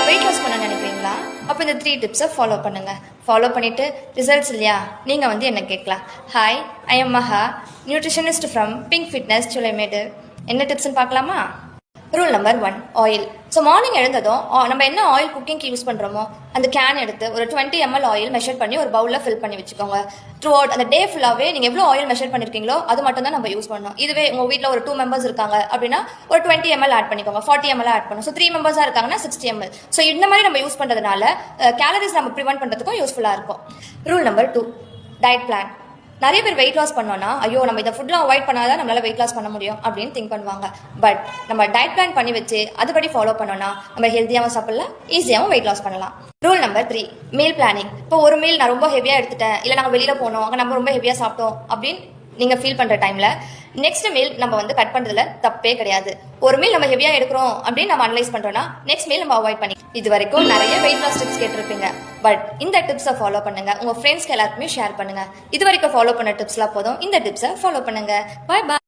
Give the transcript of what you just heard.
Weight loss பண்ண நினைக்கிறீங்களா? அப்போ இந்த 3 டிப்ஸை ஃபாலோ பண்ணுங்க. ஃபாலோ பண்ணிட்டு ரிசல்ட்ஸ் இல்லையா, நீங்கள் வந்து என்ன கேட்கலாம். Hi, I am Maha, nutritionist from Pink Fitness Choolaimedu. என்ன டிப்ஸ்ன்னு பார்க்கலாமா? Rule number 1, oil. So morning எழுந்ததும் நம்ம என்ன ஆயில் குக்கிங்க்கு யூஸ் பண்ணுறோமோ அந்த கேன் எடுத்து ஒரு 20 ml ஆயில் மெஷர் பண்ணி ஒரு பவுலில் ஃபில் பண்ணி வச்சுக்கோங்க. த்ரூ அவுட் அந்த டே ஃபுல்லாகவே நீங்கள் எவ்வளோ ஆயில் மெஷர் பண்ணியிருக்கீங்களோ அது மட்டும் தான் நம்ம யூஸ் பண்ணணும். இதுவே உங்கள் வீட்டில் ஒரு 2 members இருக்காங்க அப்படின்னா ஒரு 20 ml ஆட் பண்ணிக்கோங்க, 40 ml ஆட் பண்ணணும். ஸோ 3 members இருக்காங்கன்னா 60 ml. ஸோ இந்த மாதிரி நம்ம யூஸ் பண்ணுறதுனால கேலரிஸ் நம்ம ப்ரிவென்ட் பண்ணுறதுக்கும் யூஸ்ஃபுல்லாக இருக்கும். Rule number 2, diet plan. நிறைய பேர் வெயிட் லாஸ் பண்ணோன்னா ஐயோ நம்ம இதை ஃபுட்லாம் அவாய்ட் பண்ணாதான் நம்மளால வெயிட் லாஸ் பண்ண முடியும் அப்படின்னு திங்க் பண்ணுவாங்க. பட் நம்ம டயட் பிளான் பண்ணி வச்சு அதுபடி ஃபாலோ பண்ணோன்னா நம்ம ஹெல்த்தியாகவும் சாப்பிடலாம், ஈஸியாகவும் வெயிட் லாஸ் பண்ணலாம். Rule number 3, meal planning. இப்போ ஒரு மீல் நான் ரொம்ப ஹெவியாக எடுத்துட்டேன், இல்லை நாங்கள் வெளியில் போனோம் அங்கே நம்ம ரொம்ப ஹெவியாக சாப்பிட்டோம் அப்படின்னு நீங்கள் ஃபீல் பண்ணுற டைமில் நெக்ஸ்ட் மீல் நம்ம வந்து கட் பண்ணுறதுல தப்பே கிடையாது. ஒரு மீல் நம்ம ஹெவியாக எடுக்கிறோம் அப்படின்னு நம்ம அனலைஸ் பண்ணுறோன்னா நெக்ஸ்ட் மீல் நம்ம அவாய்ட் பண்ணி. இது வரைக்கும் நிறைய வெயிட் லாஸ் டிப்ஸ் கேட்டிருப்பீங்க. பட் இந்த டிப்ஸை ஃபாலோ பண்ணுங்க, உங்கள் ஃப்ரெண்ட்ஸ்க்கு எல்லாருக்குமே ஷேர் பண்ணுங்க. இது வரைக்கும் ஃபாலோ பண்ண டிப்ஸ்லாம் போதும், இந்த டிப்ஸை ஃபாலோ பண்ணுங்க. பாய் பாய்.